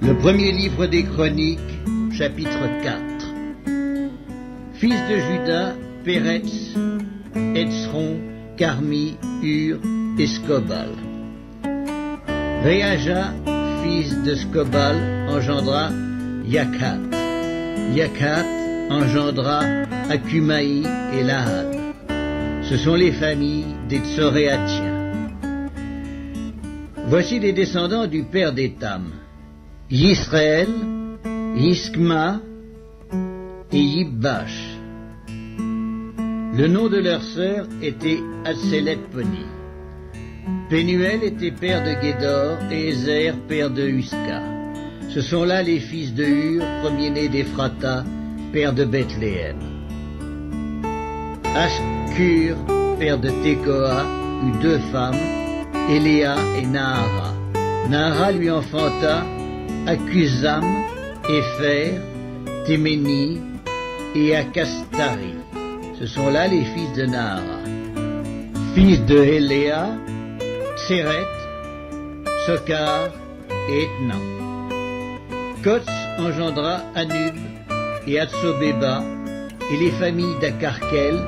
Le premier livre des Chroniques, chapitre 4. Fils de Juda, Péretz, Hetzron, Carmi, Hur et Scobal. Réaja, fils de Scobal, engendra Yakhat. Yakhat engendra Akumaï et Lahad. Ce sont les familles des Tsoréatiens. Voici les descendants du père d'Étam: Yisraël, Yiskma et Yibbash. Le nom de leur sœur était Atselet-Poni. Pénuel était père de Guédor et Ézer père de Huska. Ce sont là les fils de Hur, premier-né d'Ephrata, père de Bethléem. Ashkur, père de Tekoa, eut 2 femmes, Eléa et Nahara. Nahara lui enfanta Akuzam, Épher, Téméni et Akastari. Ce sont là les fils de Nahara. Fils de Eléa, Tseret, Sokar et Etnan. Kotz engendra Anub et Atsobeba et les familles d'Akarkel,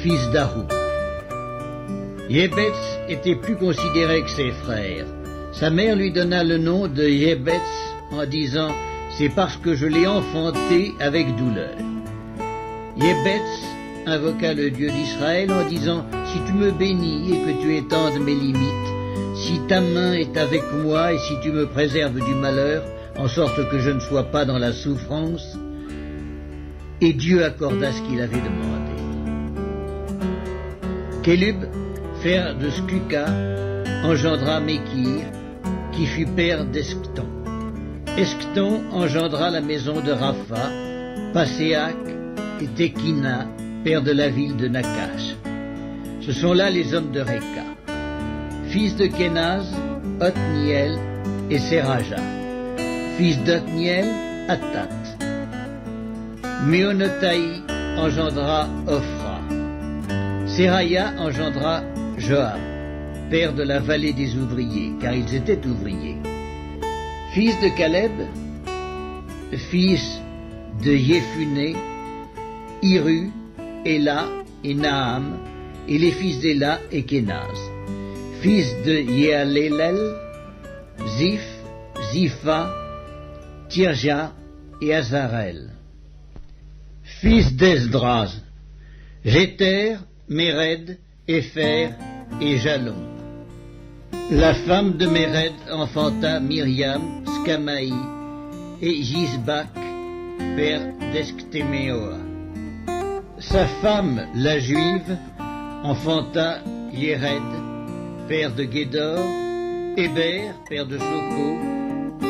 fils d'Arou. Yébetz était plus considéré que ses frères. Sa mère lui donna le nom de Yébetz en disant: c'est parce que je l'ai enfanté avec douleur. Yébetz invoqua le Dieu d'Israël en disant: si tu me bénis et que tu étendes mes limites, si ta main est avec moi et si tu me préserves du malheur, en sorte que je ne sois pas dans la souffrance. Et Dieu accorda ce qu'il avait demandé. Kélub, frère de Skuka, engendra Mékir, qui fut père d'Eskton. Eskton engendra la maison de Rapha, Paséac et Tekina, père de la ville de Nakash. Ce sont là les hommes de Réka. Fils de Kénaz, Othniel et Séraja. Fils d'Othniel, Attat. Méonotaï engendra Ophra. Séraya engendra Joab, père de la vallée des ouvriers, car ils étaient ouvriers. Fils de Caleb, fils de Yéphuné, Hiru, Éla et Naham, et les fils d'Éla et Kénaz. Fils de Yéalélel, Ziph, Zipha, Tirja et Azarel. Fils d'Esdras, Jéter, Méred, Épher et Jalon. La femme de Méred enfanta Myriam, Skamaï et Jisbak, père d'Esktéméoa. Sa femme, la Juive, enfanta Yéred, père de Guédor, Héber, père de Soko,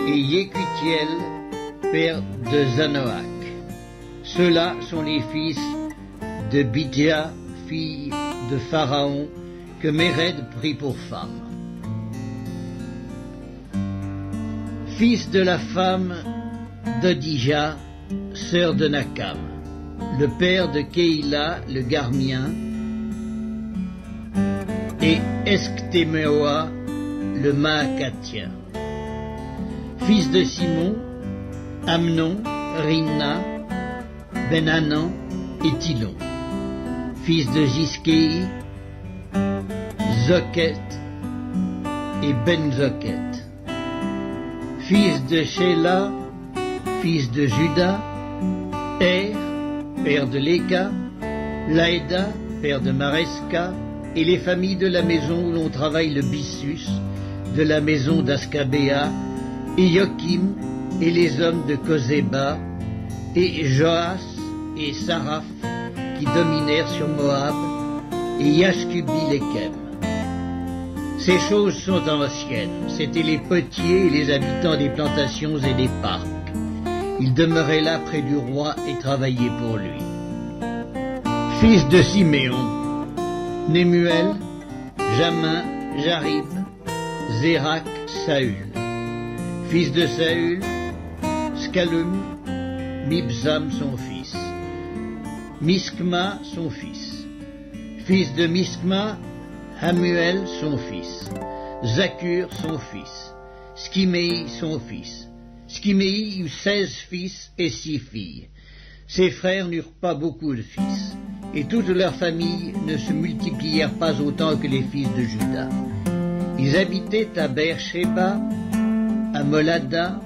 et Yécutiel, père de Zanoach. Ceux-là sont les fils de Bidja, fille de Pharaon, que Méred prit pour femme. Fils de la femme d'Odija, sœur de Nakam, le père de Kéila, le Garmien, et Esktéméoa, le Maacatien. Fils de Simon, Amnon, Rinna, Benanan et Tilon. Fils de Giskéi, Zoket et Ben-Zoket. Fils de Shéla, fils de Juda, père de Léka, Laïda, père de Mareska, et les familles de la maison où l'on travaille le byssus, de la maison d'Askabéa, et Yokim, et les hommes de Kozéba, et Joas et Saraph, qui dominèrent sur Moab, et Yashkubi-Lekem. Ces choses sont anciennes, c'étaient les potiers et les habitants des plantations et des parcs. Ils demeuraient là près du roi et travaillaient pour lui. Fils de Siméon, Némuel, Jamin, Jarib, Zérak, Saül. Fils de Saül, Scalum, Mibsam son fils. Miskma son fils. Fils de Miskma, Hamuel son fils. Zakur son fils. Skimei son fils. Schiméi eut 16 fils et 6 filles. Ses frères n'eurent pas beaucoup de fils, et toutes leurs familles ne se multiplièrent pas autant que les fils de Juda. Ils habitaient à Beersheba, à Molada,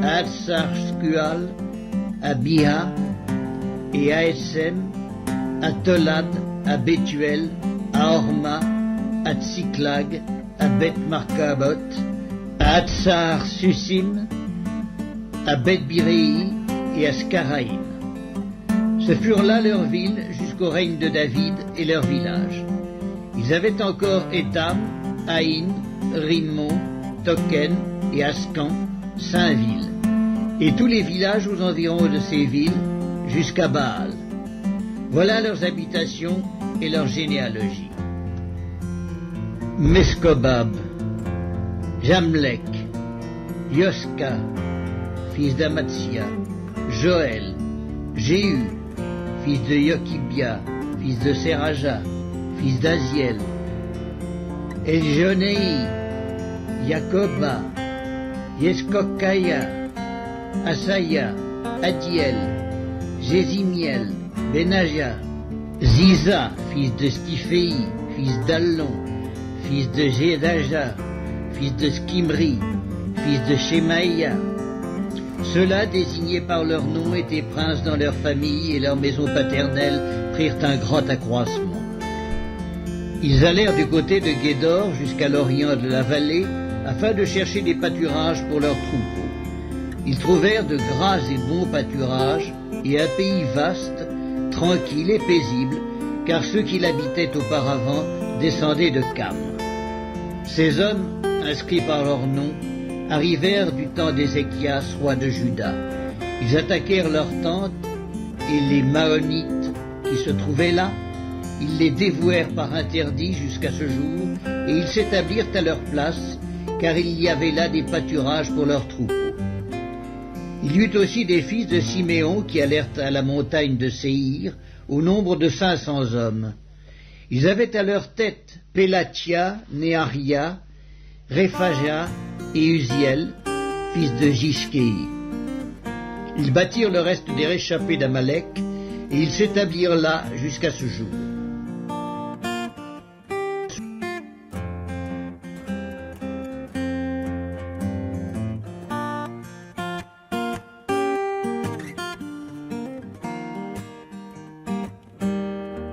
à Hatsar-Scual, à Biha et à Essem, à Tolad, à Bethuel, à Horma, à Tsiklag, à Beth-Markabot, à Hatsar-Susim, à Beth-Biréi et à Skaraïm. Ce furent là leurs villes jusqu'au règne de David et leurs villages. Ils avaient encore Étam, Haïn, Rimmon, Token et Ascan, 5 villes, et tous les villages aux environs de ces villes jusqu'à Baal. Voilà leurs habitations et leur généalogie. Mescobab, Jamlek, Yoska, fils d'Amatsia, Joël, Jéhu, fils de Yokibia, fils de Seraja, fils d'Aziel, Eljonei, Jacoba, Yeskokaya, Asaya, Adiel, Jézimiel, Benaja, Ziza, fils de Stiphéi, fils d'Allon, fils de Jédaja, fils de Skimri, fils de Shemaïa. Ceux-là, désignés par leur nom, étaient princes dans leur famille et leur maison paternelle prirent un grand accroissement. Ils allèrent du côté de Guédor jusqu'à l'orient de la vallée afin de chercher des pâturages pour leurs troupeaux. Ils trouvèrent de gras et bons pâturages et un pays vaste, tranquille et paisible, car ceux qui l'habitaient auparavant descendaient de Cam. Ces hommes, inscrits par leur nom, arrivèrent du temps d'Ézéchias, roi de Juda. Ils attaquèrent leurs tentes et les Maonites qui se trouvaient là. Ils les dévouèrent par interdit jusqu'à ce jour et ils s'établirent à leur place, car il y avait là des pâturages pour leurs troupeaux. Il y eut aussi des fils de Siméon qui allèrent à la montagne de Séhir, au nombre de 500 hommes. Ils avaient à leur tête Pélatia, Néaria, Réphaja et Uziel, fils de Jishkei. Ils battirent le reste des réchappés d'Amalek, et ils s'établirent là jusqu'à ce jour.